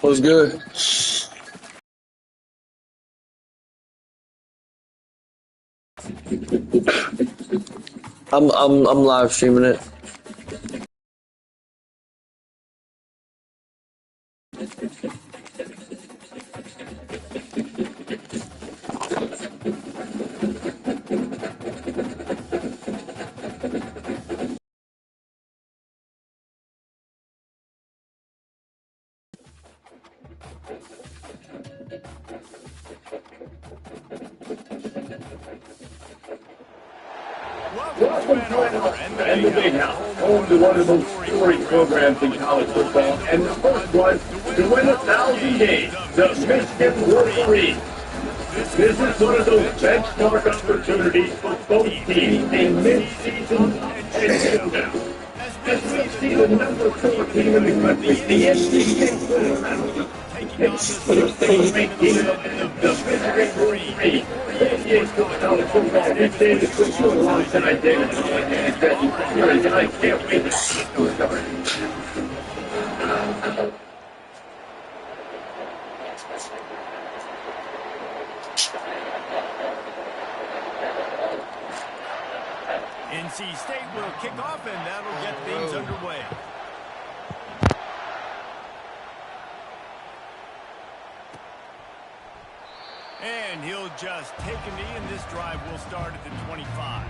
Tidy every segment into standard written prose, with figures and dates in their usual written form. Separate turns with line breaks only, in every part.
What's good? I'm live streaming it.
Welcome to and the Big House, home to one of the most storied programs in college football, and the first one to win 1,000 games, the Michigan Wolverines. This is one of those benchmark opportunities for both teams in mid-season and showdown. As we see the number 4 team in the country, the NCAA tournament, it's the ranking of the Michigan Wolverines. College football, this day is for sure a long time, David. And I can't wait to start.
NC State will kick off, and that'll get things underway. And he'll just take a knee, and this drive will start at the 25.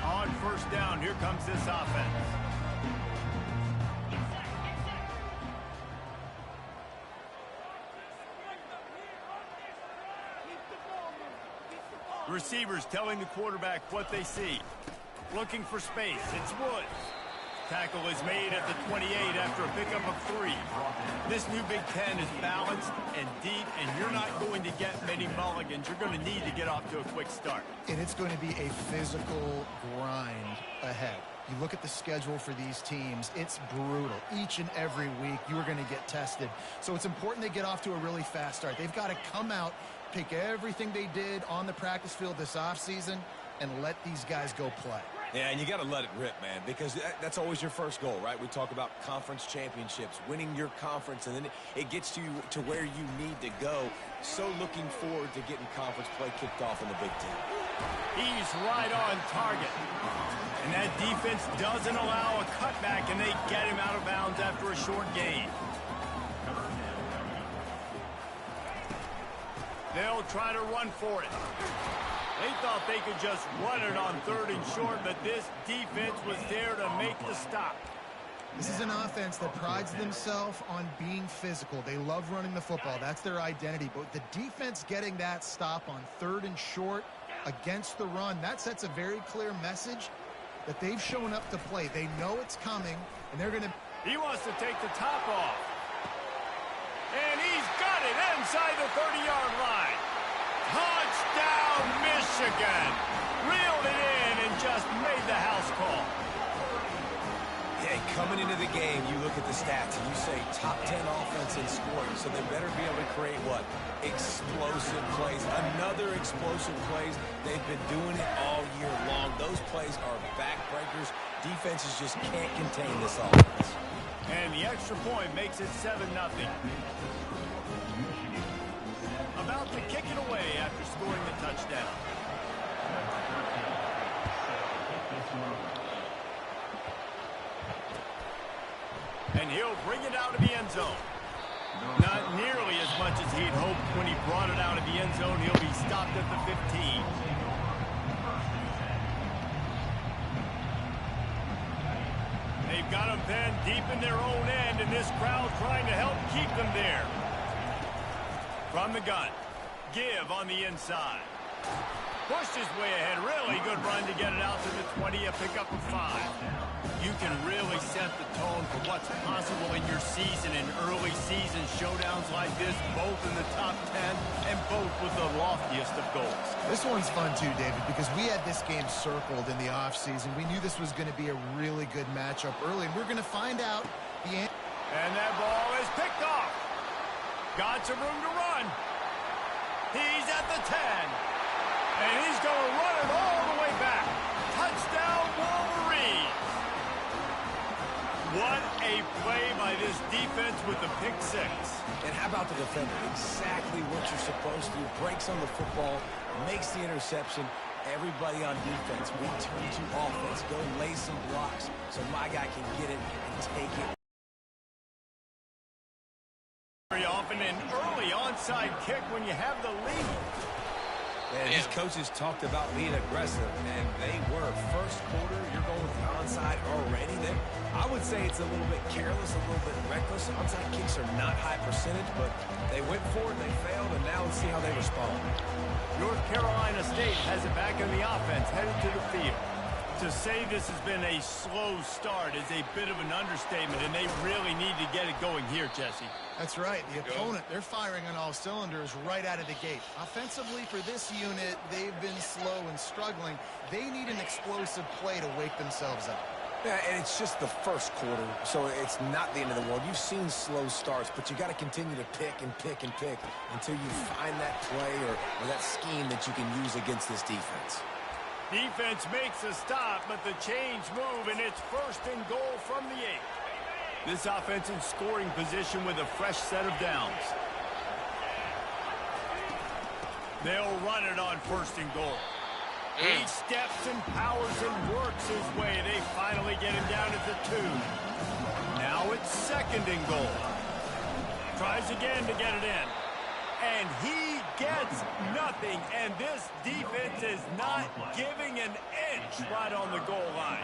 On first down, here comes this offense. Receivers telling the quarterback what they see. Looking for space. It's Woods. Tackle is made at the 28 after a pickup of 3. This new Big Ten is balanced and deep, and you're not going to get many mulligans. You're going to need to get off to a quick start.
And it's going to be a physical grind ahead. You look at the schedule for these teams, it's brutal. Each and every week, you are going to get tested. So it's important they get off to a really fast start. They've got to come out, take everything they did on the practice field this offseason, and let these guys go play.
Yeah, and you got to let it rip, man, because that's always your first goal, right? We talk about conference championships, winning your conference, and then it gets you to where you need to go. So looking forward to getting conference play kicked off in the Big Ten.
He's right on target. And that defense doesn't allow a cutback, and they get him out of bounds after a short gain. They'll try to run for it. They thought they could just run it on 3rd and short, but this defense was there to make the stop.
This is an offense that prides themselves on being physical. They love running the football. That's their identity. But the defense getting that stop on 3rd and short against the run, that sets a very clear message that they've shown up to play. They know it's coming, and they're going to...
He wants to take the top off. And he's got it inside the 30-yard line. Touchdown, Michigan. Reeled it in and just made the house call.
Hey, coming into the game, you look at the stats and you say top 10 offense in scoring, so they better be able to create what? Explosive plays. Another explosive plays. They've been doing it all year long. Those plays are backbreakers. Defenses just can't contain this offense.
And the extra point makes it 7-0. About to kick it away after scoring the touchdown. And he'll bring it out of the end zone. Not nearly as much as he'd hoped when he brought it out of the end zone. He'll be stopped at the 15. They've got him pinned deep in their own end, and this crowd trying to help keep them there. From the gun, give on the inside. Pushed his way ahead. Really good run to get it out to the 20, a pickup of 5. You can really set the tone for what's possible in your season in early season showdowns like this, both in the top 10 and both with the loftiest of goals.
This one's fun too, David, because we had this game circled in the offseason. We knew this was going to be a really good matchup early, and we're going to find out the answer.
And that ball is picked off. Got some room to run. He's at the 10. And he's going to run it all the way back. Touchdown, Wolverine. What a play by this defense with the pick six.
And how about the defender? Exactly what you're supposed to do. Breaks on the football, makes the interception. Everybody on defense, we turn to offense. Go lay some blocks so my guy can get it and take it.
Very often an early onside kick when you have the lead.
And these coaches talked about being aggressive, and they were. First quarter, you're going with the onside already. Then I would say it's a little bit careless, a little bit reckless. Onside kicks are not high percentage, but they went for it, they failed, and now let's see how they respond.
North Carolina State has it back in the offense, headed to the field. To say this has been a slow start is a bit of an understatement, and they really need to get it going here, Jesse.
That's right. The opponent, they're firing on all cylinders right out of the gate. Offensively for this unit, they've been slow and struggling. They need an explosive play to wake themselves up.
Yeah, and it's just the first quarter, so it's not the end of the world. You've seen slow starts, but you got to continue to pick and pick and pick until you find that play or that scheme that you can use against this defense.
Defense makes a stop, but the chains move, and it's first and goal from the 8. This offense in scoring position with a fresh set of downs. They'll run it on first and goal. He steps and powers and works his way. They finally get him down at the 2. Now it's second and goal. Tries again to get it in. And he gets nothing. And this defense is not giving an inch right on the goal line.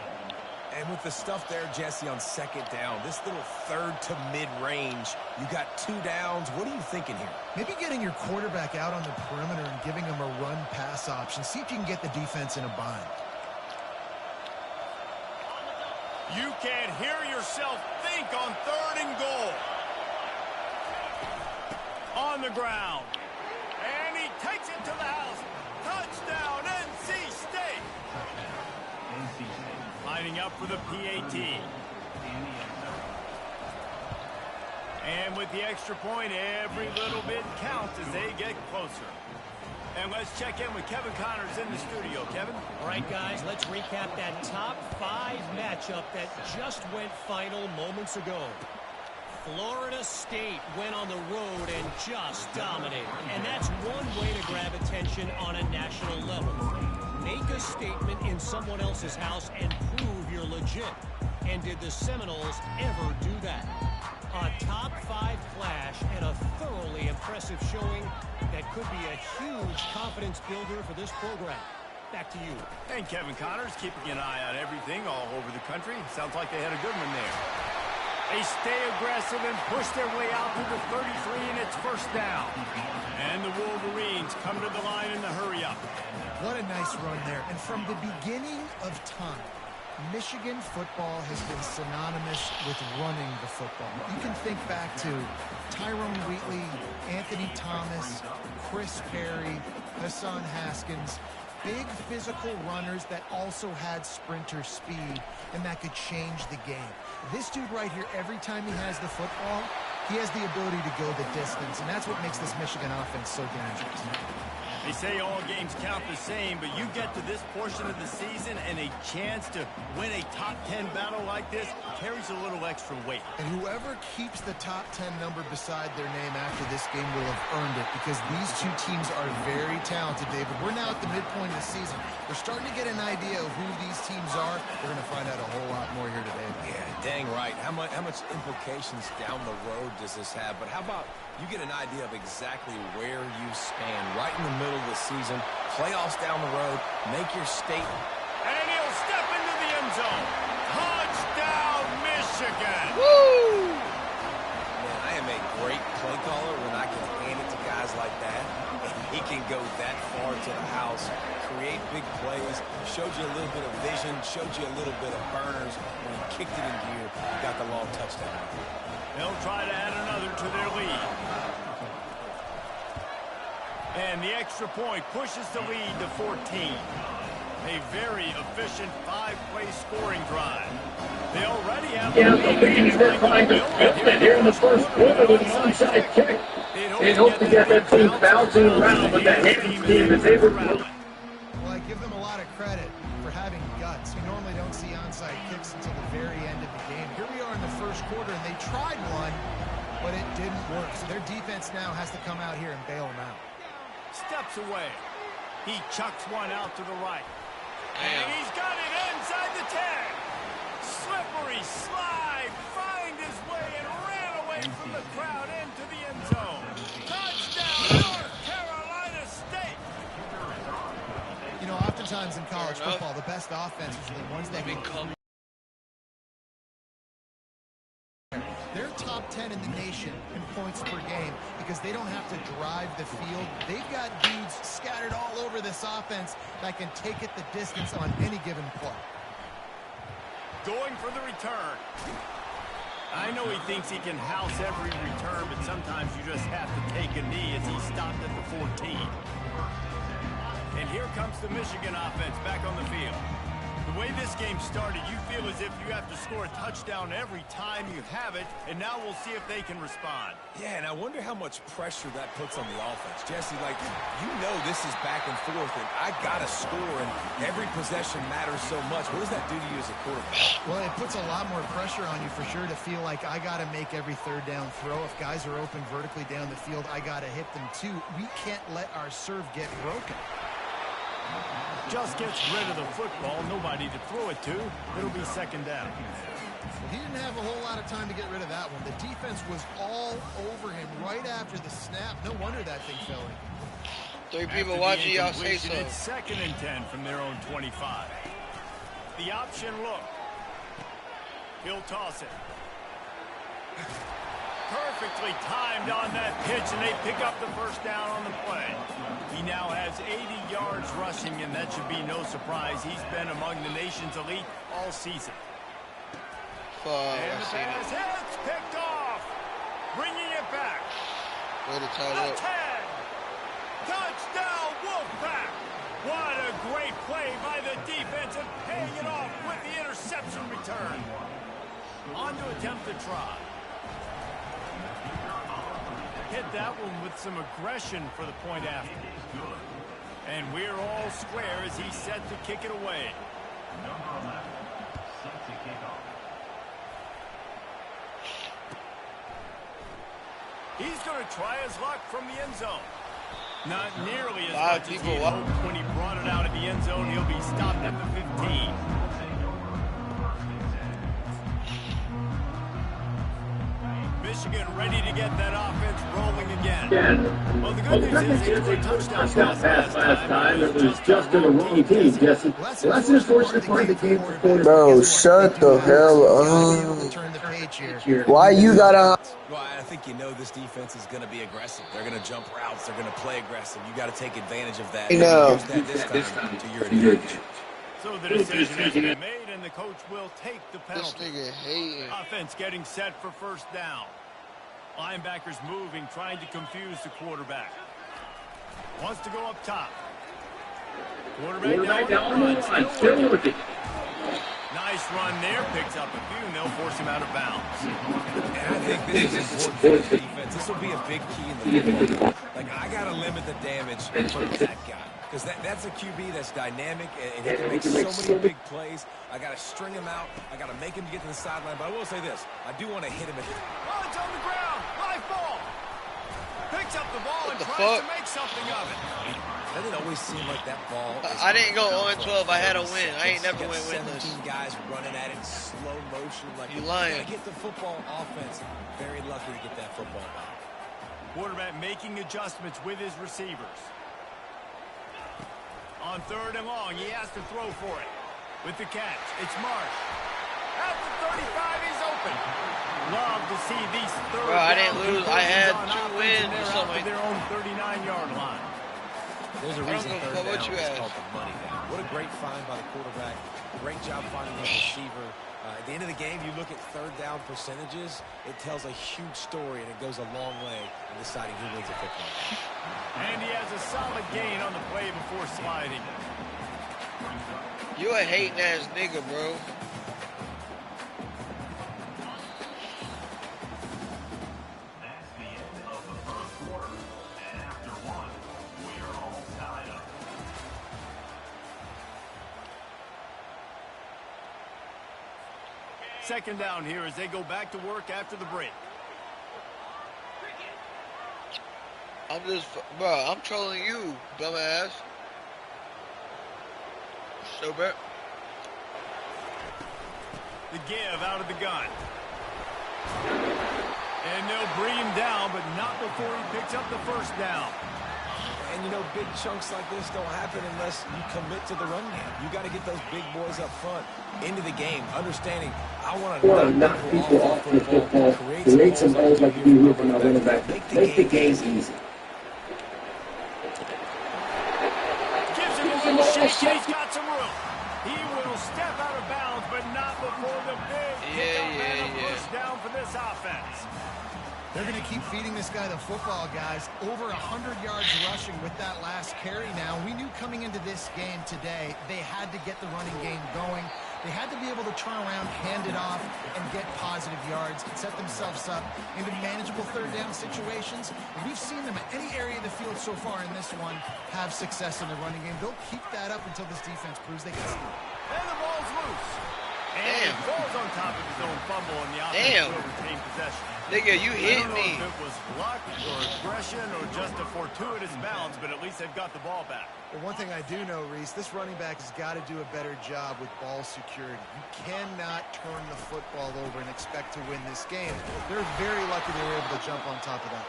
And with the stuff there, Jesse, on second down, this little third to mid-range, you got 2 downs. What are you thinking here?
Maybe getting your quarterback out on the perimeter and giving him a run-pass option. See if you can get the defense in a bind.
You can't hear yourself think on third and goal. On the ground. And he takes it to the house. Touchdown, NC State. Lining up for the PAT. And with the extra point, every little bit counts as they get closer. And let's check in with Kevin Connors in the studio. Kevin?
All right, guys, let's recap that top 5 matchup that just went final moments ago. Florida State went on the road and just dominated. And that's one way to grab attention on a national level. Make a statement in someone else's house and prove you're legit. And did the Seminoles ever do that? A top 5 clash and a thoroughly impressive showing that could be a huge confidence builder for this program. Back to you.
And Kevin Connors keeping an eye on everything all over the country. Sounds like they had a good one there. They stay aggressive and push their way out to the 33, and it's first down. And the Wolverines come to the line in the hurry-up.
What a nice run there. And from the beginning of time, Michigan football has been synonymous with running the football. You can think back to Tyrone Wheatley, Anthony Thomas, Chris Perry, Hassan Haskins. Big physical runners that also had sprinter speed and that could change the game. This dude right here, every time he has the football, he has the ability to go the distance, and that's what makes this Michigan offense so dangerous.
They say all games count the same, but you get to this portion of the season and a chance to win a top 10 battle like this carries a little extra weight.
And whoever keeps the top 10 number beside their name after this game will have earned it, because these two teams are very talented, David. We're now at the midpoint of the season. We're starting to get an idea of who these teams are. We're going to find out a whole lot more here today.
Yeah, dang right. How much implications down the road does this have? But how about you get an idea of exactly where you stand right in the middle of the season, playoffs down the road, make your statement.
And he'll step into the end zone. Touchdown, Michigan.
Woo! Man, I am a great play caller when I can hand it to guys like that. And he can go that far to the house, create big plays, showed you a little bit of vision, showed you a little bit of burners. When he kicked it in gear, he got the long touchdown.
They'll try to add another to their lead. And the extra point pushes the lead to 14. A very efficient 5-play scoring drive. They already have
the lead. They're trying to build it here in the first quarter with an onside kick. They hope to get that team bouncing around, but the Haitian team is able to.
give them a lot of credit for having guts. You normally don't see onside kicks until the very end of the game. Here we are in the first quarter, and they tried one, but it didn't work. So their defense now has to come out here and bail them out.
Steps away. He chucks one out to the right. And he's got it inside the 10. Slippery slide, find his way and ran away from the crowd into the end zone. Touchdown, North Carolina State.
You know, oftentimes in college football, the best offenses are the ones that become. They're top 10 in the nation in points per game because they don't have to drive the field. They've got dudes scattered all over this offense that can take it the distance on any given play.
Going for the return. I know he thinks he can house every return, but sometimes you just have to take a knee as he stopped at the 14. And here comes the Michigan offense back on the field. The way this game started, you feel as if you have to score a touchdown every time you have it, and now we'll see if they can respond.
Yeah, and I wonder how much pressure that puts on the offense. Jesse, like, you know this is back and forth, and I got to score, and every possession matters so much. What does that do to you as a quarterback?
Well, it puts a lot more pressure on you for sure to feel like I got to make every third down throw. If guys are open vertically down the field, I got to hit them too. We can't let our serve get broken.
Just gets rid of the football, nobody to throw it to. It'll be second down.
Well, he didn't have a whole lot of time to get rid of that one. The defense was all over him right after the snap. No wonder that thing fell in.
3 people watching, y'all say so.
It's second and 10 from their own 25. The option look. He'll toss it. Perfectly timed on that pitch, and they pick up the first down on the play. He now has 80 yards rushing, and that should be no surprise. He's been among the nation's elite all season. And the pass hits, picked off. Bringing it back.
Way to tie
The
up.
10. Touchdown, Wolfpack. What a great play by the defense and paying it off with the interception return. On to attempt to try. Hit that one with some aggression for the point after. And we're all square as he's set to kick it away. He's going to try his luck from the end zone. Not nearly as much as he hoped when he brought it out of the end zone. He'll be stopped at the 15. Michigan ready to get that offense rolling again. Well, the good news is they scored a touchdown pass last time. It was just to the wrong team, Jesse. Well, that's an unfortunate part of the game for quarterbacks.
Bro, shut the hell up. Why you gotta...
Well, I think you know this defense is going to be aggressive. They're going to jump routes. They're going to play aggressive. You got to take advantage of that. Use that this time to your advantage.
So the decision has been made, and the coach will take the penalty.
This nigga hating.
Offense getting set for first down. Linebackers moving, trying to confuse the quarterback. Wants to go up top. Quarterback down the line, still with it. Nice run there, picks up a few, and they'll force him out of bounds.
And I think this is important for the defense. This will be a big key in the game. Like, I got to limit the damage from that guy. Because that's a QB that's dynamic, and he can make so many big plays. I got to string him out. I got to make him get to the sideline. But I will say this. I do want to hit him at the...
Oh, it's on the ground. Live ball. Picks up the ball and tries to make something of it.
Doesn't always seem like that ball.
I didn't go 0-12. I had a win. I ain't never win winless.
17 guys running at it in slow motion. Like,
you lying.
Gotta get the football offense. Very lucky to get that football back.
Quarterback making adjustments with his receivers. On third and long, he has to throw for it. With the catch, it's Marsh. At the 35, he's open. Love to see these third.
Bro, I didn't lose. I had 2 wins or something.
Their own 39-yard line.
There's a reason third down is called the money down. What a great find by the quarterback. Great job finding the receiver. At the end of the game, you look at third down percentages. It tells a huge story, and it goes a long way in deciding who wins a football game.
And he has a solid gain on the play before sliding.
You a hating ass nigga, bro.
Second down here as they go back to work after the break.
I'm trolling you, dumbass. Stupid.
The give out of the gun. And they'll bring him down, but not before he picks up the first down.
And, you know, big chunks like this don't happen unless you commit to the run game. You got to get those big boys up front into the game, understanding I want to knock people off the football, create some holes like you do here for my running back. Make the game easy.
Gives him a little shake. He's got some room. He will step out of bounds, but not before the big pickup and a first down for this offense.
They're going to keep feeding this guy the football, guys. Over 100 yards rushing with that last carry now. We knew coming into this game today, they had to get the running game going. They had to be able to turn around, hand it off, and get positive yards and set themselves up into manageable third down situations. And we've seen them at any area of the field so far in this one have success in the running game. They'll keep that up until this defense proves they can steal.
And the ball's loose. And he falls on top of his own fumble, and the offense will retain possession.
Nigga, you hit me.
I don't know if it was luck or aggression or just a fortuitous bounce, but at least they've got the ball back.
Well, one thing I do know, Reese, this running back has got to do a better job with ball security. You cannot turn the football over and expect to win this game. They're very lucky they were able to jump on top of that.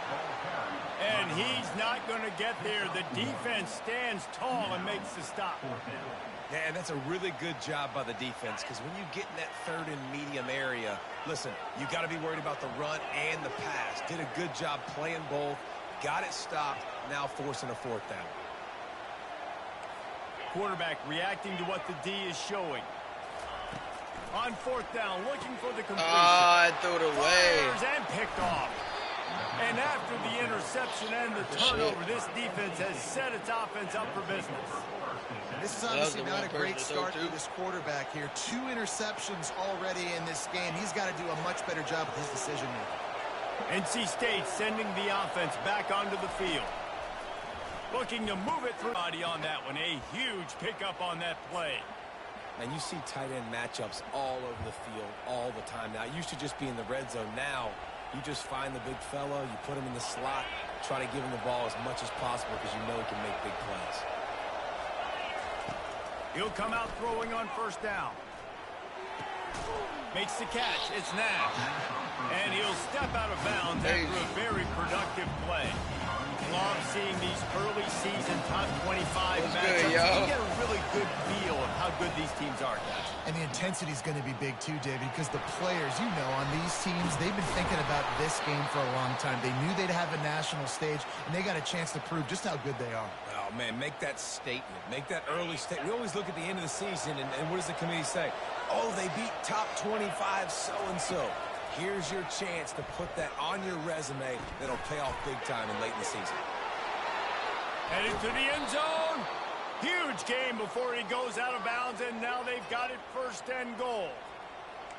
And he's not going to get there. The defense stands tall and makes the stop.
Yeah, and that's a really good job by the defense, because when you get in that third and medium area, listen, you got to be worried about the run and the pass. Did a good job playing both, got it stopped, now forcing a fourth down.
Quarterback reacting to what the D is showing. On fourth down, looking for the completion.
I threw it away.
Fires and picked off. And after the interception and the turnover, this defense has set its offense up for business.
This is obviously not a great start for this quarterback here. 2 interceptions already in this game. He's got to do a much better job with his decision-making.
NC State sending the offense back onto the field. Looking to move it through. Body on that one. A huge pickup on that play.
And you see tight end matchups all over the field all the time now. It used to just be in the red zone. Now you just find the big fella, you put him in the slot, try to give him the ball as much as possible because you know he can make big plays.
He'll come out throwing on first down. Makes the catch. It's Nash. And he'll step out of bounds after a very productive play. Love seeing these early season top 25 matchups. You get a really good feel of how good these teams are, guys.
And the intensity is going to be big too, David, because the players, you know, on these teams, they've been thinking about this game for a long time. They knew they'd have a national stage, and they got a chance to prove just how good they are.
Oh, man, make that statement. Make that early statement. We always look at the end of the season, and what does the committee say? Oh, they beat top 25 so-and-so. Here's your chance to put that on your resume that'll pay off big time and late in the season.
Headed to the end zone. Huge game before he goes out of bounds, and now they've got it first and goal.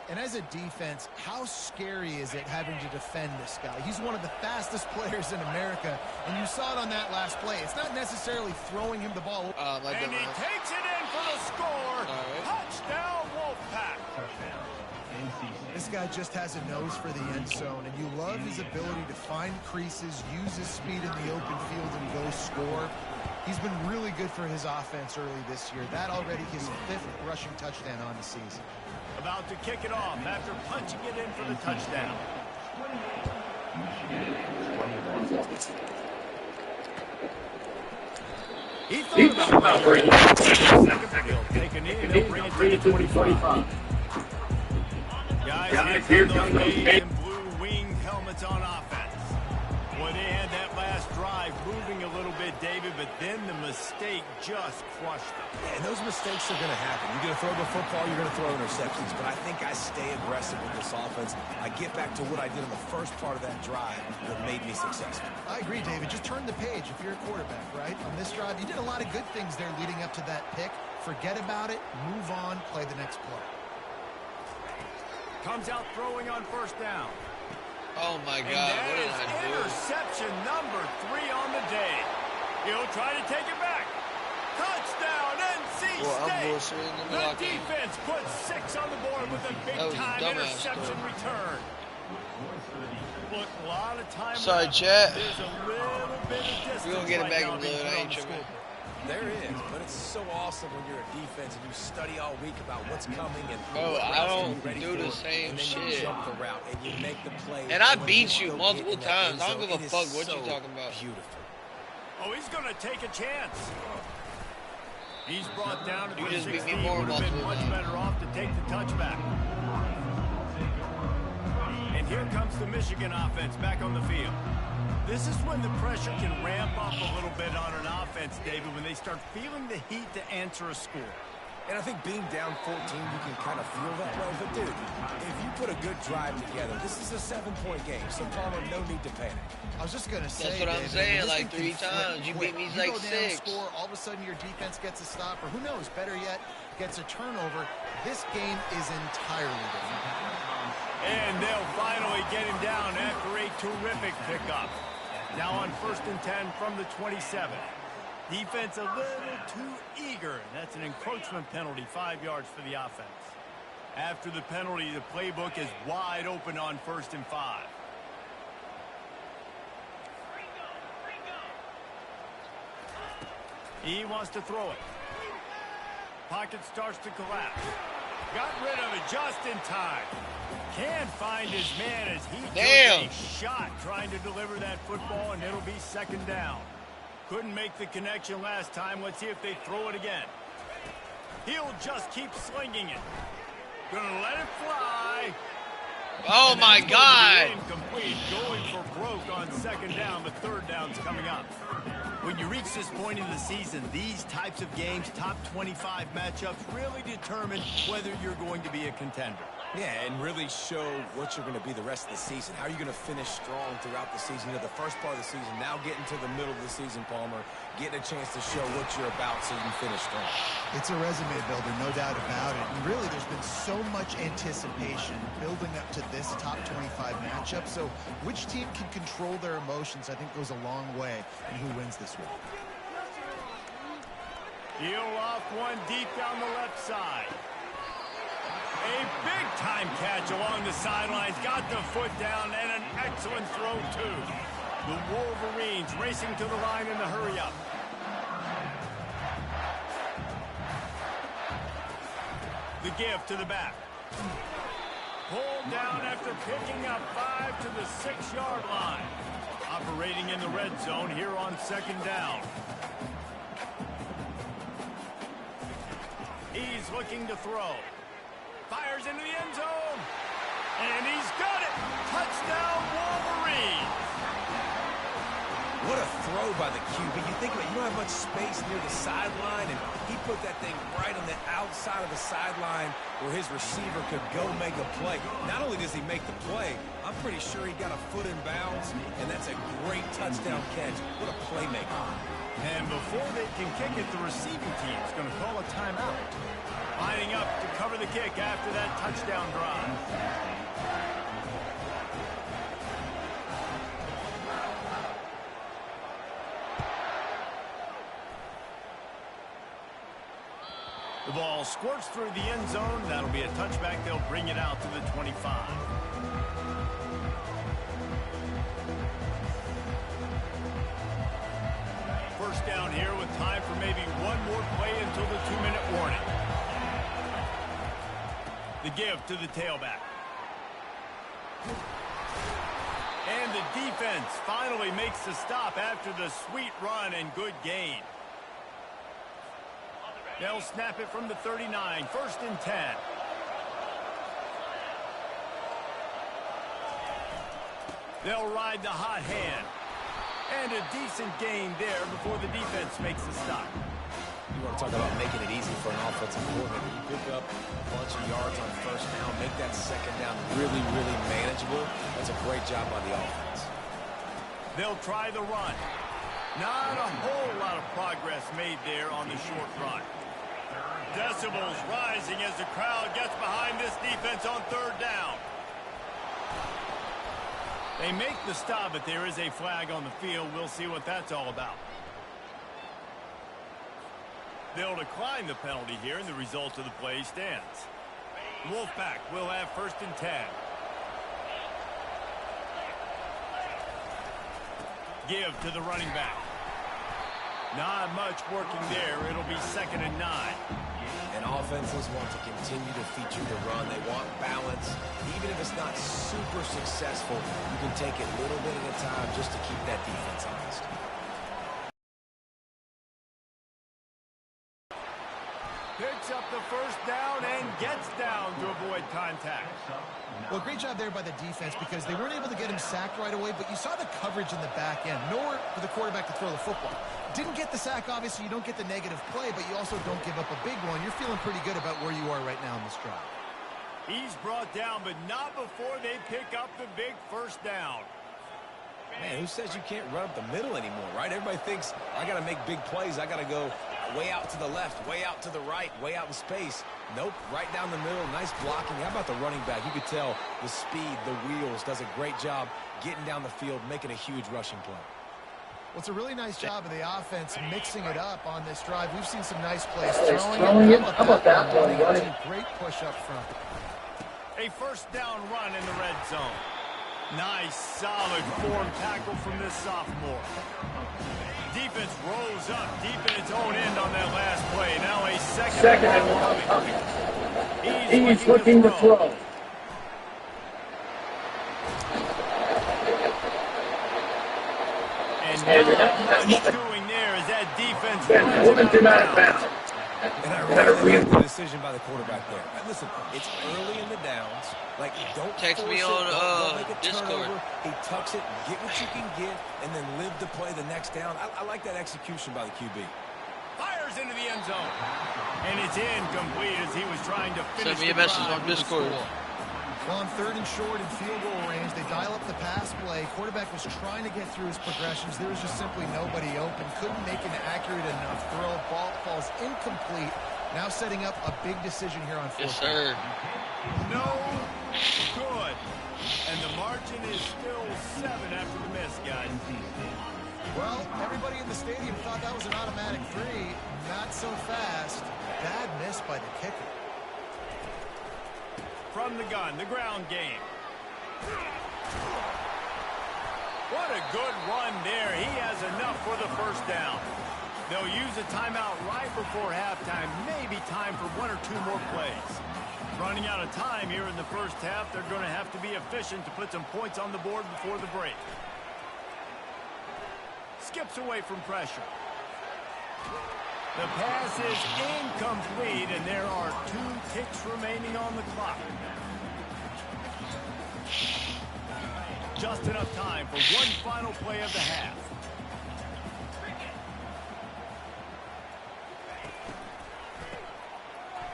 And as a defense, how scary is it having to defend this guy? He's one of the fastest players in America, and you saw it on that last play. It's not necessarily throwing him the ball.
And he takes it in for the score. Touchdown, Wolfpack.
This guy just has a nose for the end zone, and you love his ability to find creases, use his speed in the open field, and go score. He's been really good for his offense early this year. That already his 5th rushing touchdown on the season.
About to kick it off after punching it in for the touchdown. He throws about second. Take a knee and he'll bring it to the 25. Guys, here comes those beige and blue wing helmets on offense. Boy, they had that last drive moving a little bit, David, but then the mistake just crushed them.
Yeah, and those mistakes are going to happen. You're going to throw the football, you're going to throw interceptions, but I think I stay aggressive with this offense. I get back to what I did in the first part of that drive that made me successful.
I agree, David. Just turn the page if you're a quarterback, right? On this drive, you did a lot of good things there leading up to that pick. Forget about it, move on, play the next play.
Comes out throwing on first down.
Oh, my God.
And that
what did
is
I do?
interception number 3 on the day. He'll try to take it back. Touchdown, NC
Well, I'm
State.
bullshitting. Let me
The
lock in.
defense puts 6 on the board with a
That was a
big-time
dumbass
interception
throw.
return. Look, a lot of time
Sorry,
left.
chat.
There's a little bit of distance
We're gonna get it
right
back
now
in
being
blood.
put
I
on
ain't
the
tripping.
scoreboard.
There is, but it's so awesome when you're a defense and you study all week about what's coming and
Bro,
what
I
routes to
don't
be ready
do the
for,
same
and then you
shit.
jump the route and you make the play.
And I
when
beat
you
you
go
multiple
get in that
times.
end
I don't
zone.
give a
It is
fuck what
so
you talking about.
Beautiful.
Oh, he's going to take a chance. He's brought down to
You
the
just beat
16.
me more
Would have been
multiple
much
times.
better off to take the touchback. And here comes the Michigan offense back on the field. This is when the pressure can ramp up a little bit on an offense, David, when they start feeling the heat to answer a score.
And I think being down 14, you can kind of feel that way. But, dude, if you put a good drive together, this is a 7-point game. So, Palmer, no need to panic.
I was just gonna say,
That's what I'm
David,
saying,
this
like
thing
3
can flip
times. You
quick.
beat me
You
like
go down,
6.
score, all of a sudden your defense gets a stop, or who knows, better yet, gets a turnover. This game is entirely different.
And they'll finally get him down after a terrific pickup. Now on 1st and 10 from the 27. Defense a little too eager. That's an encroachment penalty, 5 yards for the offense. After the penalty, the playbook is wide open on 1st and 5. He wants to throw it. Pocket starts to collapse. Got rid of it just in time. Can't find his man as he took a shot trying to deliver that football, and it'll be 2nd down. Couldn't make the connection last time. Let's see if they throw it again. He'll just keep slinging it. Gonna let it fly.
Oh my God!
Incomplete, going for broke on 2nd down, but 3rd down's coming up. When you reach this point in the season, these types of games, top 25 matchups, really determine whether you're going to be a contender.
Yeah, and really show what you're going to be the rest of the season. How are you going to finish strong throughout the season? You know, the first part of the season, now getting to the middle of the season, Palmer, getting a chance to show what you're about so you can finish strong. It's a resume builder, no doubt about it. And really, there's been so much anticipation building up to this top 25 matchup. So which team can control their emotions, I think, goes a long way in who wins this week.
Heel off one deep down the left side. A big-time catch along the sidelines. Got the foot down and an excellent throw, too. The Wolverines racing to the line in the hurry-up. The give to the back. Pulled down after picking up 5 to the 6-yard line. Operating in the red zone here on 2nd down. He's looking to throw. Fires into the end zone. And he's got it. Touchdown, Wolverines.
What a throw by the QB. You think about it, you don't have much space near the sideline, and he put that thing right on the outside of the sideline where his receiver could go make a play. Not only does he make the play, I'm pretty sure he got a foot in bounds, and that's a great touchdown catch. What a playmaker.
And before they can kick it, the receiving team is going to call a timeout. Lining up to cover the kick after that touchdown drive. The ball squirts through the end zone. That'll be a touchback. They'll bring it out to the 25. First down here with time for maybe one more play until the 2-minute warning. The give to the tailback. And the defense finally makes the stop after the sweet run and good gain. They'll snap it from the 39, 1st and 10. They'll ride the hot hand. And a decent gain there before the defense makes the stop.
You want to talk about making it easy for an offensive coordinator. You pick up a bunch of yards on 1st down, make that 2nd down really, really manageable. That's a great job by the offense.
They'll try the run. Not a whole lot of progress made there on the short run. Decibels rising as the crowd gets behind this defense on 3rd down. They make the stop, but there is a flag on the field. We'll see what that's all about. They'll decline the penalty here, and the result of the play stands. Wolfpack will have 1st and 10. Give to the running back. Not much working there. It'll be 2nd and 9.
And offenses want to continue to feature the run. They want balance. Even if it's not super successful, you can take it little bit at a time just to keep that defense honest.
Picks up the 1st down and gets down to avoid contact.
Well, great job there by the defense because they weren't able to get him sacked right away, but you saw the coverage in the back end. Nowhere for the quarterback to throw the football. Didn't get the sack, obviously. You don't get the negative play, but you also don't give up a big one. You're feeling pretty good about where you are right now in this drive.
He's brought down, but not before they pick up the big 1st down.
Man, who says you can't run up the middle anymore, right? Everybody thinks, I got to make big plays. I got to go way out to the left, way out to the right, way out in space. Nope, right down the middle. Nice blocking. How about the running back? You could tell the speed, the wheels, does a great job getting down the field, making a huge rushing play.
Well, it's a really nice job of the offense mixing it up on this drive. We've seen some nice plays.
Throwing it. How about that one?
Great push up front.
A 1st down run in the red zone. Nice, solid form tackle from this sophomore. Defense rose up deep in its own end on that last play. Now a second and 1 coming. He's looking to throw. And now what he's doing there is that defense runs him out of bounds.
And I really like the decision by the quarterback there. Listen, it's early in the downs. Like, don't
text me
on
on
make a
Discord.
Turnover. He tucks it, get what you can get, and then live to play the next down. I like that execution by the QB.
Fires into the end zone. And it's incomplete as he was trying to finish.
Send me a message on Discord.
Well, on 3rd and short in field goal range, they dial up the pass play. Quarterback was trying to get through his progressions. There was just simply nobody open. Couldn't make an accurate enough throw. Ball falls incomplete. Now setting up a big decision here on 4th.
Yes, sir.
No good. And the margin is still 7 after the miss, guys.
Well, everybody in the stadium thought that was an automatic 3. Not so fast. Bad miss by the kicker.
From the gun, the ground game. What a good run there. He has enough for the 1st down. They'll use a timeout right before halftime. Maybe time for 1 or 2 more plays. Running out of time here in the 1st half. They're going to have to be efficient to put some points on the board before the break. Skips away from pressure. The pass is incomplete, and there are 2 ticks remaining on the clock. Just enough time for one final play of the half.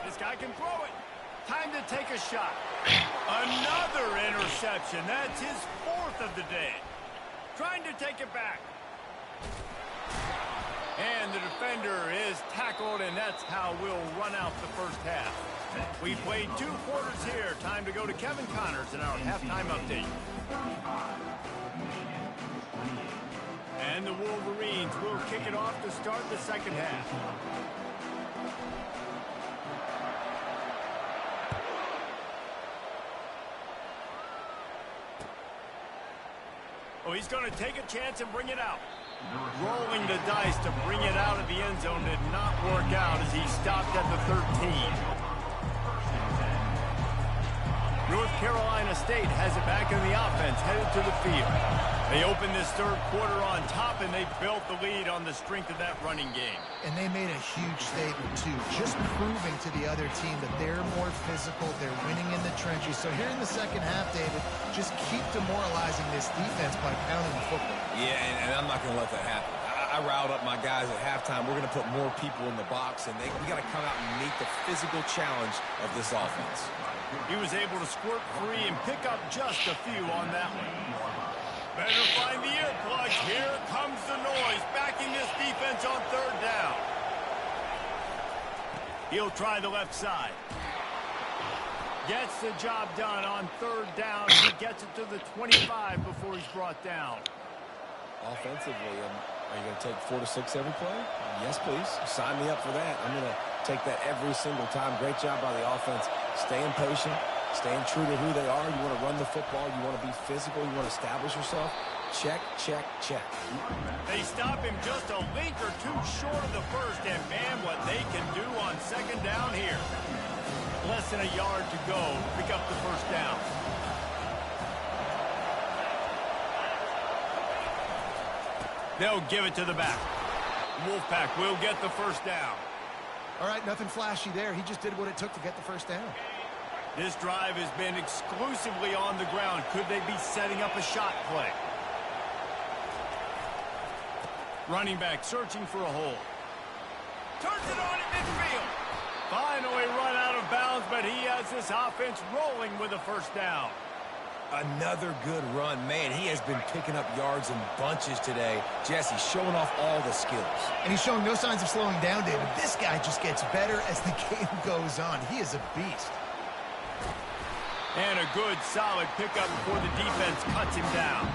This guy can throw it. Time to take a shot. Another interception. That's his 4th of the day. Trying to take it back. And the defender is tackled, and that's how we'll run out the 1st half. We played 2 quarters here. Time to go to Kevin Connors in our halftime update. And the Wolverines will kick it off to start the 2nd half. Oh, he's going to take a chance and bring it out. Rolling the dice to bring it out of the end zone did not work out as he stopped at the 13. North Carolina State has it back in the offense, headed to the field. They opened this 3rd quarter on top, and they built the lead on the strength of that running game.
And they made a huge statement, too, just proving to the other team that they're more physical, they're winning in the trenches. So here in the 2nd half, David, just keep demoralizing this defense by pounding the football.
Yeah, and I'm not going to let that happen. I riled up my guys at halftime. We're going to put more people in the box, and we got to come out and meet the physical challenge of this offense.
He was able to squirt free and pick up just a few on that one. Better find the earplugs. Here comes the noise, backing this defense on 3rd down. He'll try the left side. Gets the job done on 3rd down. He gets it to the 25 before he's brought down.
Offensively, Are you going to take 4 to 6 every play? Yes, please. Sign me up for that. I'm going to take that every single time. Great job by the offense. Staying patient, staying true to who they are. You want to run the football. You want to be physical. You want to establish yourself. Check, check, check.
They stop him just a link or two short of the first, and man, what they can do on second down here. Less than a yard to go. Pick up the first down. They'll give it to the back. Wolfpack will get the first down.
All right, nothing flashy there. He just did what it took to get the first down.
This drive has been exclusively on the ground. Could they be setting up a shot play? Running back searching for a hole. Turns it on at midfield. Finally run out of bounds, but he has this offense rolling with a first down.
Another good run. Man, he has been picking up yards in bunches today. Jesse showing off all the skills.
And he's showing no signs of slowing down, David. This guy just gets better as the game goes on. He is a beast.
And a good, solid pickup before the defense cuts him down.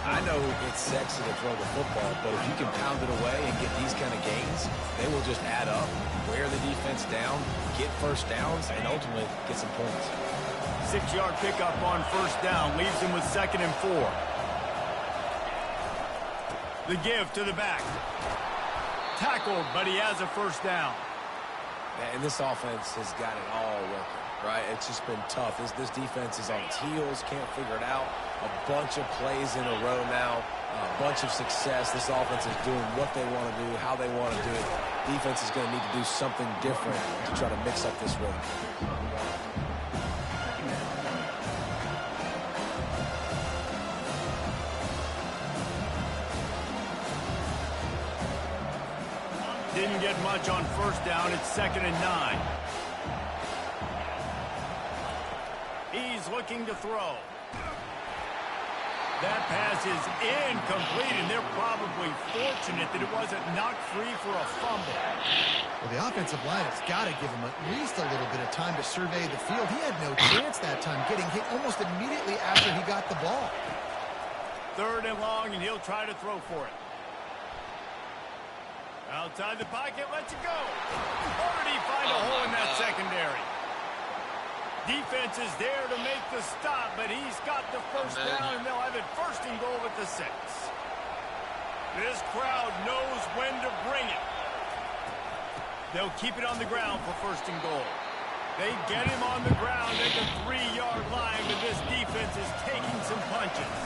I know it's sexy to throw the football, but if you can pound it away and get these kind of gains, they will just add up, wear the defense down, get first downs, and ultimately get some points.
6-yard pickup on first down leaves him with 2nd and 4. The give to the back. Tackled, but he has a first down.
And this offense has got it all working, right? It's just been tough. This defense is on its heels, can't figure it out. A bunch of plays in a row now, a bunch of success. This offense is doing what they want to do, how they want to do it. Defense is going to need to do something different to try to mix up this rhythm.
Didn't get much on first down. It's 2nd and 9. He's looking to throw. That pass is incomplete, and they're probably fortunate that it wasn't knocked free for a fumble.
Well, the offensive line has got to give him at least a little bit of time to survey the field. He had no chance that time, getting hit almost immediately after he got the ball.
3rd and long, and he'll try to throw for it. Outside the pocket, lets it go. Or did he find a hole in that secondary? Defense is there to make the stop, but he's got the first down, and they'll have it 1st and goal at the 6. This crowd knows when to bring it. They'll keep it on the ground for 1st and goal. They get him on the ground at the 3-yard line, but this defense is taking some punches.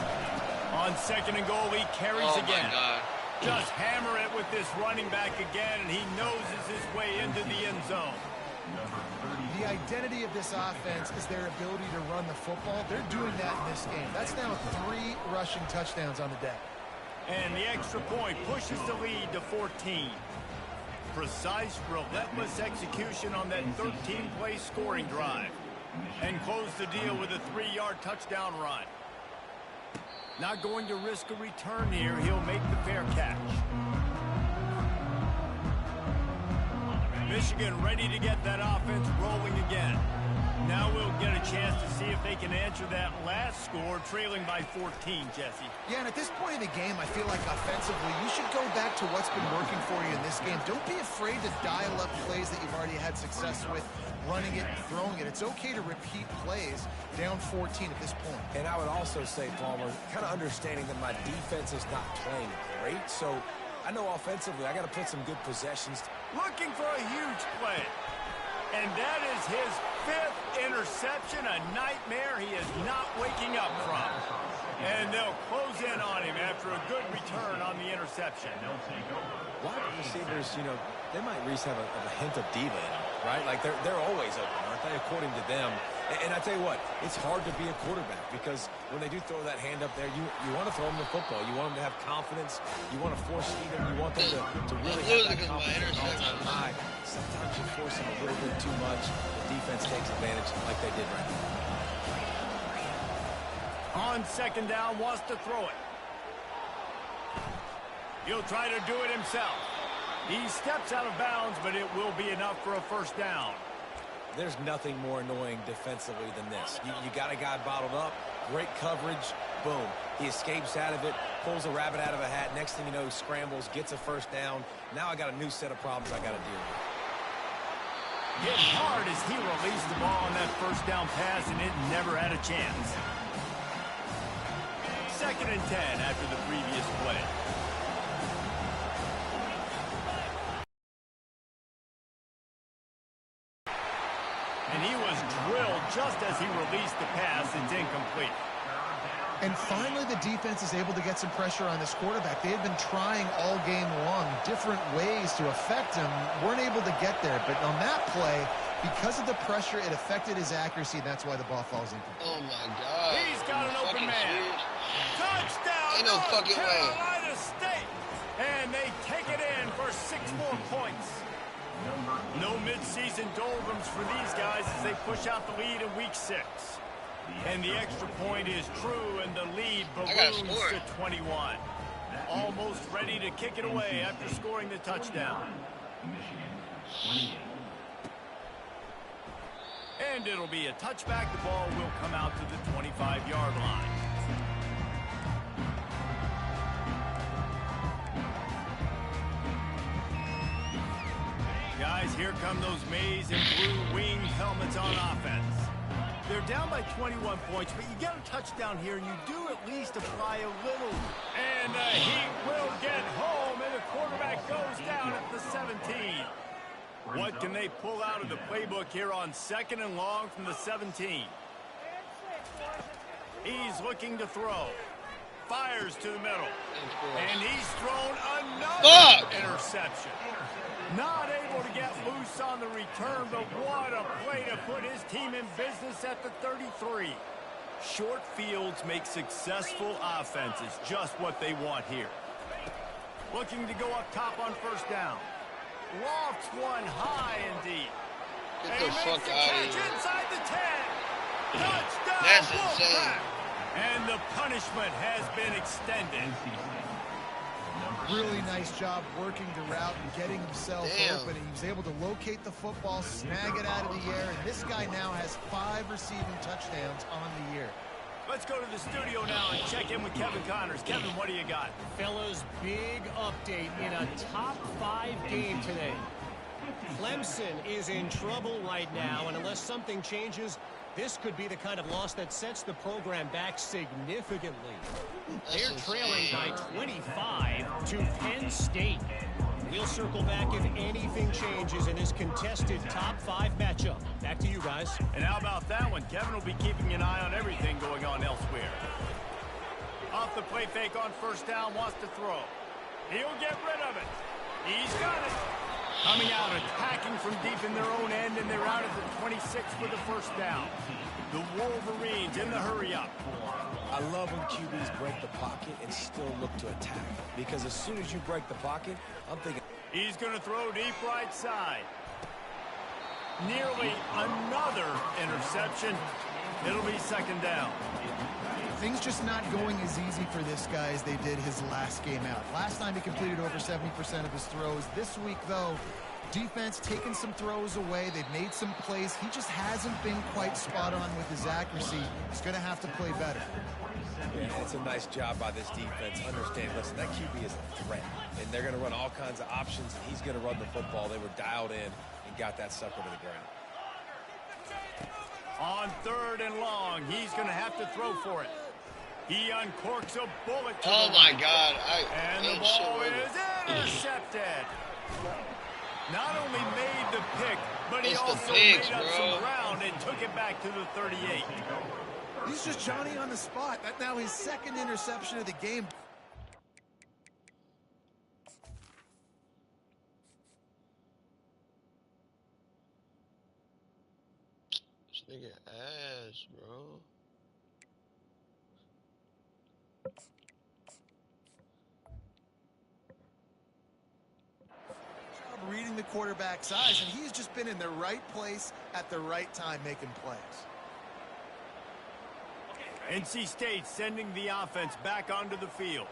On 2nd and goal, he carries again. Just hammer it with this running back again, and he noses his way into the end zone.
The identity of this offense is their ability to run the football. They're doing that in this game. That's now 3 rushing touchdowns on the day.
And the extra point pushes the lead to 14. Precise, relentless execution on that 13-play scoring drive. And close the deal with a 3-yard touchdown run. Not going to risk a return here. He'll make the fair catch. Michigan ready to get that offense rolling again. Now we'll get a chance to see if they can answer that last score, trailing by 14, Jesse.
Yeah, and at this point in the game, I feel like offensively, you should go back to what's been working for you in this game. Don't be afraid to dial up plays that you've already had success with, running it and throwing it. It's okay to repeat plays down 14 at this point.
And I would also say, Palmer, kind of understanding that my defense is not playing great, so I know offensively I got to put some good possessions.
Looking for a huge play. And that is his 5th interception, a nightmare he is not waking up from. And they'll close in on him after a good return on the interception.
A lot of receivers, you know, they might at least have a hint of diva in them, right? Like they're always open, aren't they, according to them? And I tell you what, it's hard to be a quarterback because when they do throw that hand up there, you want to throw them the football. You want them to have confidence. You want to force feed them. You want them to really have that confidence at all-time high. Sometimes you force them a little bit too much. The defense takes advantage like they did right now.
On 2nd down, wants to throw it. He'll try to do it himself. He steps out of bounds, but it will be enough for a 1st down.
There's nothing more annoying defensively than this. You got a guy bottled up, great coverage, boom. He escapes out of it, pulls a rabbit out of a hat. Next thing you know, he scrambles, gets a first down. Now I got a new set of problems I got to deal with.
Hit hard as he released the ball on that first down pass, and it never had a chance. 2nd and 10 after the previous play. And he was drilled just as he released the pass. It's incomplete.
And finally, the defense is able to get some pressure on this quarterback. They had been trying all game long different ways to affect him, weren't able to get there. But on that play, because of the pressure, it affected his accuracy, and that's why the ball falls incomplete.
Oh, my God.
He's got an open man.
Serious?
Touchdown,
Ain't no
North
fucking way.
Carolina State. And they take it in for 6 more points. No midseason doldrums for these guys as they push out the lead in week 6. And the extra point is true, and the lead balloons to 21. Almost ready to kick it away after scoring the touchdown. And it'll be a touchback. The ball will come out to the 25-yard line. Guys, here come those maize and blue winged helmets on offense. They're down by 21 points, but you get a touchdown here, and you do at least apply a little. And he will get home, and the quarterback goes down at the 17. What can they pull out of the playbook here on 2nd and long from the 17? He's looking to throw. Fires to the middle. And he's thrown another interception. Not able to get loose on the return, but what a play to put his team in business at the 33. Short fields make successful offenses, just what they want here. Looking to go up top on first down. Lofts one high and deep.
Get the fuck out of here.
Inside the 10. Touchdown.
That's insane.
And the punishment has been extended.
Really nice job working the route and getting himself open. He was able to locate the football, snag it out of the air, and this guy now has 5 receiving touchdowns on the year.
Let's go to the studio now and check in with Kevin Connors. Kevin, what do you got?
Fellas, big update in a top 5 game today. Clemson is in trouble right now, and unless something changes, this could be the kind of loss that sets the program back significantly. They're trailing by 25 to Penn State. We'll circle back if anything changes in this contested top 5 matchup. Back to you guys.
And how about that one? Kevin will be keeping an eye on everything going on elsewhere. Off the play fake on first down, wants to throw. He'll get rid of it. He's got it. Coming out, attacking from deep in their own end, and they're out at the 26 for the first down. The Wolverines in the hurry-up.
I love when QBs break the pocket and still look to attack. Because as soon as you break the pocket, I'm thinking...
He's going to throw deep right side. Nearly another interception. It'll be 2nd down.
Things just not going as easy for this guy as they did his last game out. Last time he completed over 70% of his throws. This week, though, defense taking some throws away. They've made some plays. He just hasn't been quite spot on with his accuracy. He's going to have to play better.
Yeah, it's a nice job by this defense. Understand, listen, that QB is a threat. And they're going to run all kinds of options, and he's going to run the football. They were dialed in and got that sucker to the ground.
On 3rd and long, he's going to have to throw for it. He uncorks a bullet to
oh
the
my
right.
God.
And the ball is intercepted. Not only made the pick, but he also made up some ground and took it back to the 38.
He's just Johnny on the spot. That's now his 2nd interception of the game.
This nigga ass, bro.
Reading the quarterback's eyes, and he's just been in the right place at the right time making plays.
NC State sending the offense back onto the field.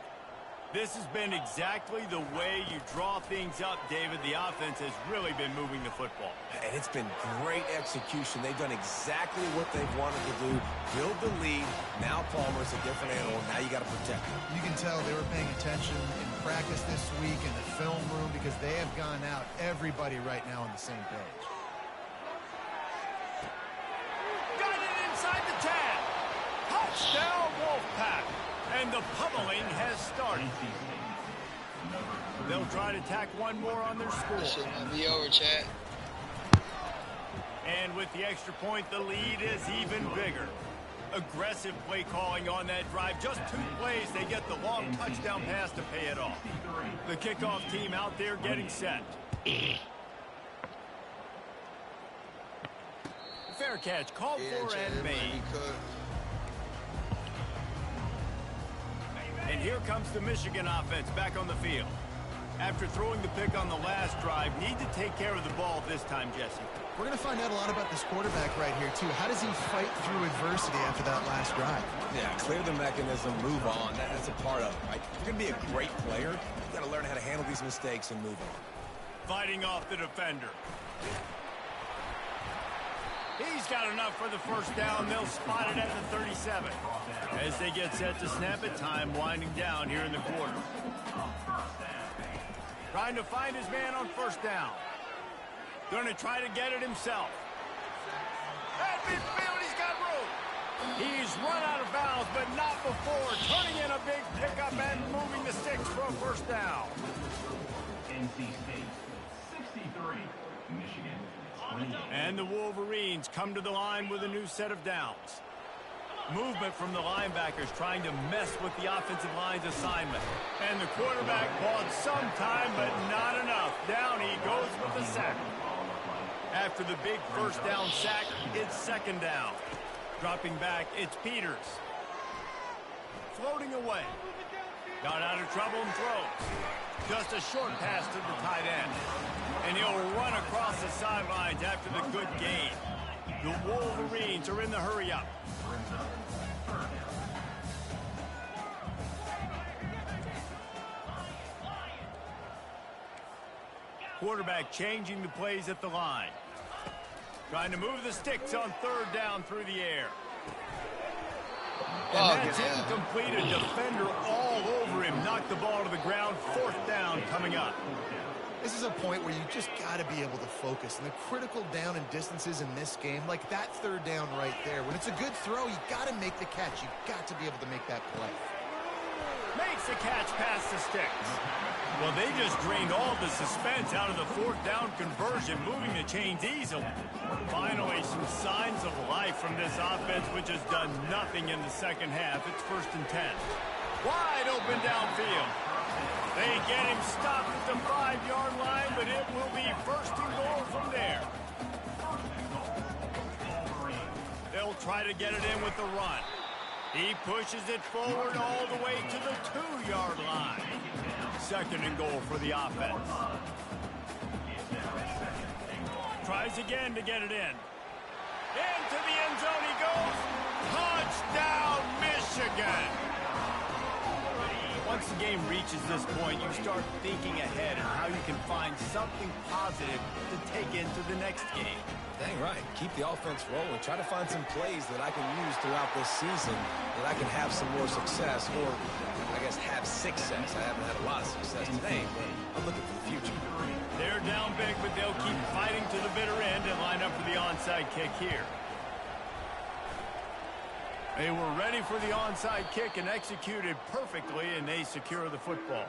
This has been exactly the way you draw things up, David. The offense has really been moving the football.
And it's been great execution. They've done exactly what they've wanted to do. Build the lead. Now Palmer's a different animal. Now you got to protect him.
You can tell they were paying attention in practice this week in the film room because they have gone out, everybody right now on the same page.
Got it inside the 10. Touchdown, Wolfpack. And the pummeling has started. They'll try to tack one more on their score.
This shit might be over, chat.
And with the extra point, the lead is even bigger. Aggressive play calling on that drive. Just 2 plays, they get the long touchdown pass to pay it off. The kickoff team out there getting set. Fair catch, called for and made. And here comes the Michigan offense back on the field. After throwing the pick on the last drive, need to take care of the ball this time, Jesse.
We're going to find out a lot about this quarterback right here, too. How does he fight through adversity after that last drive?
Yeah, clear the mechanism, move on. That's a part of it, right? If you're going to be a great player, you've got to learn how to handle these mistakes and move on.
Fighting off the defender. He's got enough for the first down. They'll spot it at the 37. As they get set to snap it, time winding down here in the quarter. Trying to find his man on first down. Going to try to get it himself. At midfield, he's got room. He's run out of bounds, but not before. Turning in a big pickup and moving the sticks for a first down.
NC State, 63. Michigan, 28.
And the Wolverines come to the line with a new set of downs. Movement from the linebackers trying to mess with the offensive line's assignment. And the quarterback bought some time, but not enough. Down he goes with the sack. After the big first down sack, it's second down. Dropping back, it's Peters. Floating away. Got out of trouble and throws. Just a short pass to the tight end. And he'll run across the sidelines after the good gain. The Wolverines are in the hurry-up. Quarterback changing the plays at the line. Trying to move the sticks on third down through the air. And that's incomplete. A defender all over him. Knocked the ball to the ground. Fourth down coming up.
This is a point where you just got to be able to focus. And the critical down and distances in this game, like that third down right there, when it's a good throw, you got to make the catch. You got to be able to make that play.
Makes the catch past the sticks. Well, they just drained all the suspense out of the fourth down conversion, moving the chains easily. Finally, some signs of life from this offense, which has done nothing in the second half. It's 1st and 10. Wide open downfield. They get him stopped at the 5-yard line, but it will be 1st and goal from there. They'll try to get it in with the run. He pushes it forward all the way to the 2-yard line. 2nd and goal for the offense. Tries again to get it in. Into the end zone he goes. Touchdown, Michigan! Once the game reaches this point, you start thinking ahead and how you can find something positive to take into the next game.
Dang right. Keep the offense rolling. Try to find some plays that I can use throughout this season that I can have some more success, or I guess have success. I haven't had a lot of success today, but I'm looking for the future.
They're down big, but they'll keep fighting to the bitter end and line up for the onside kick here. They were ready for the onside kick and executed perfectly, and they secure the football.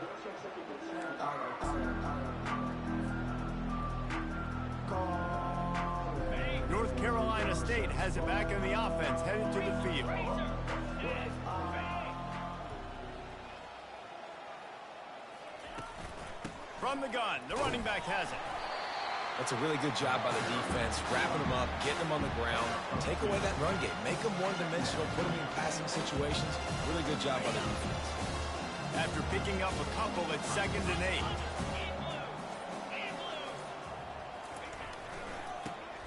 North Carolina State has it back in the offense, headed to the field. From the gun, the running back has it.
That's a really good job by the defense, wrapping them up, getting them on the ground. Take away that run game. Make them one-dimensional, put them in passing situations. Really good job by the defense.
After picking up a couple, it's 2nd and 8.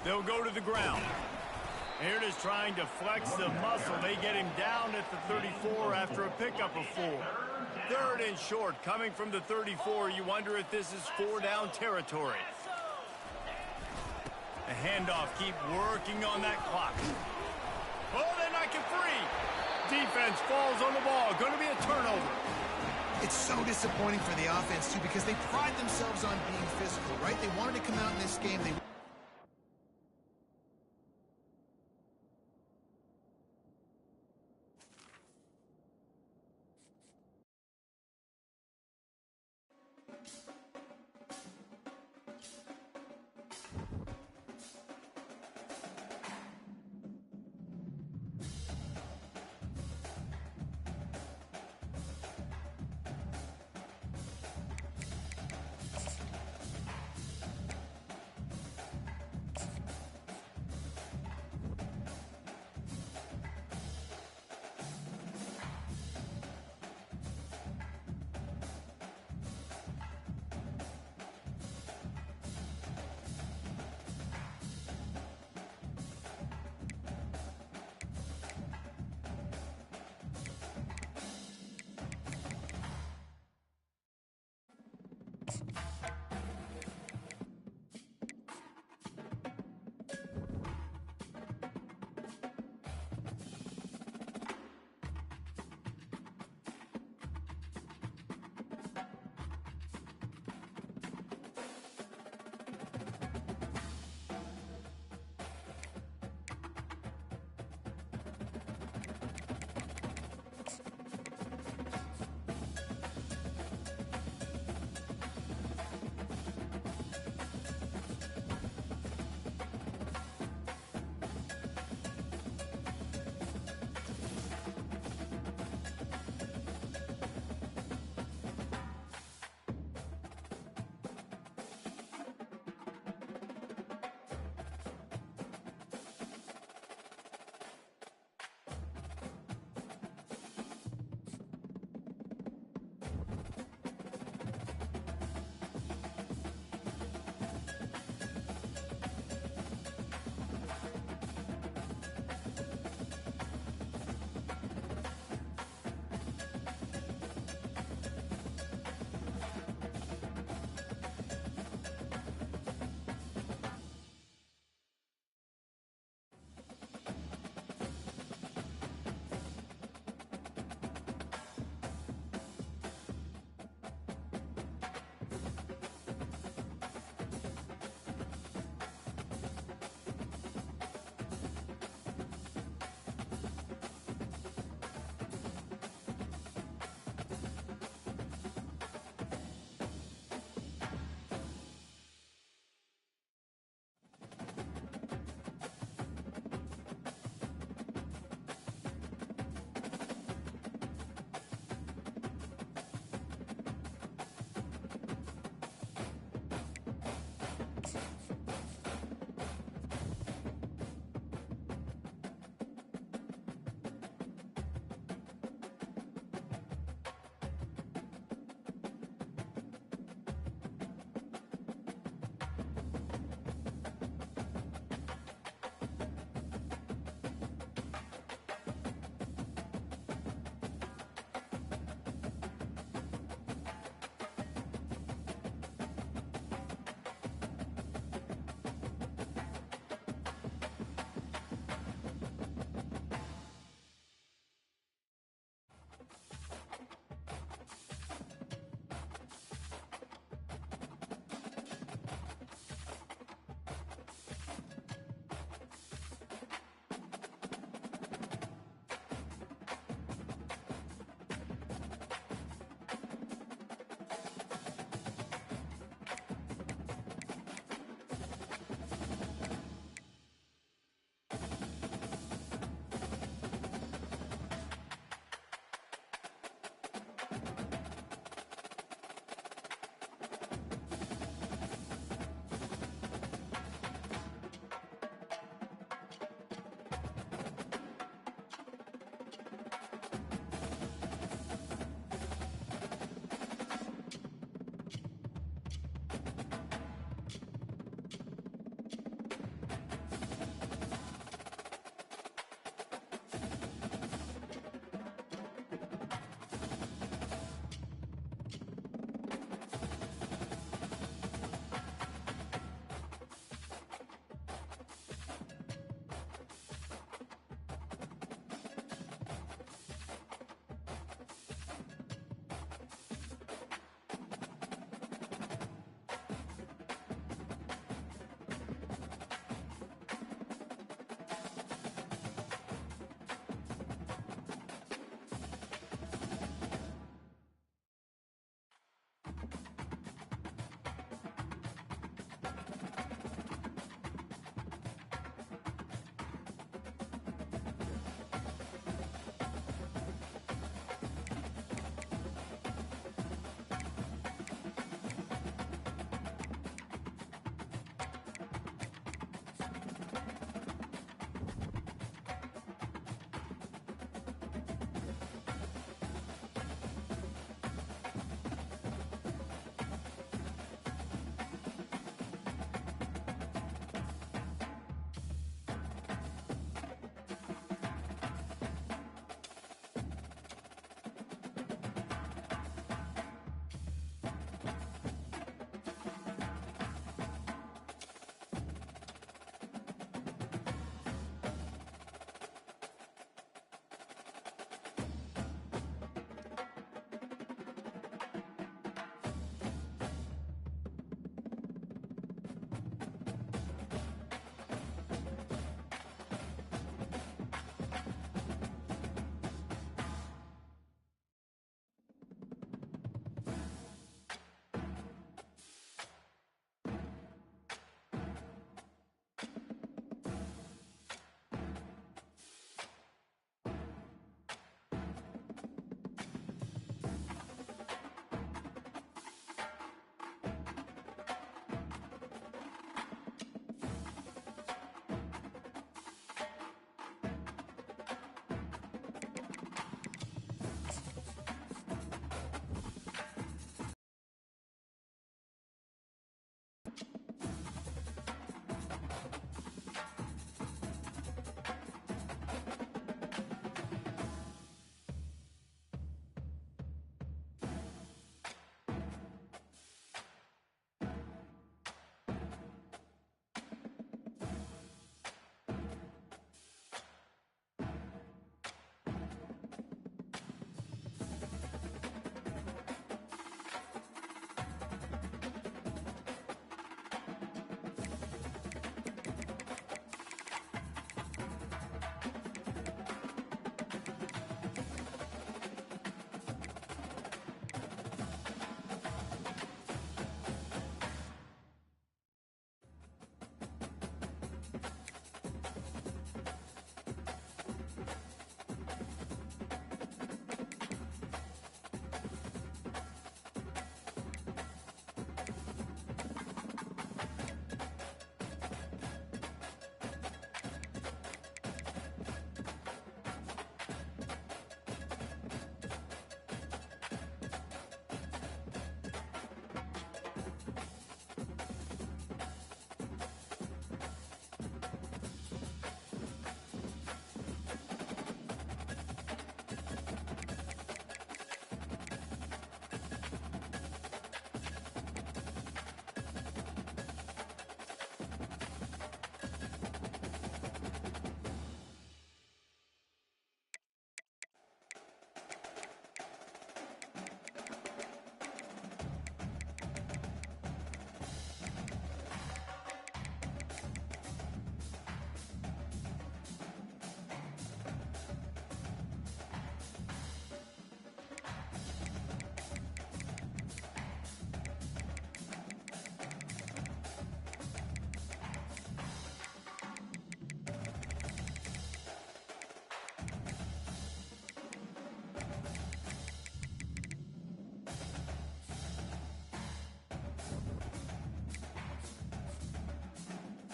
They'll go to the ground. Here it is trying to flex the muscle. They get him down at the 34 after a pickup of 4. Third and short, coming from the 34. You wonder if this is 4-down territory. A handoff, keep working on that clock. Oh, they're not get free. Defense falls on the ball. Going to be a turnover.
It's so disappointing for the offense, too, because they pride themselves on being physical, right? They wanted to come out in this game.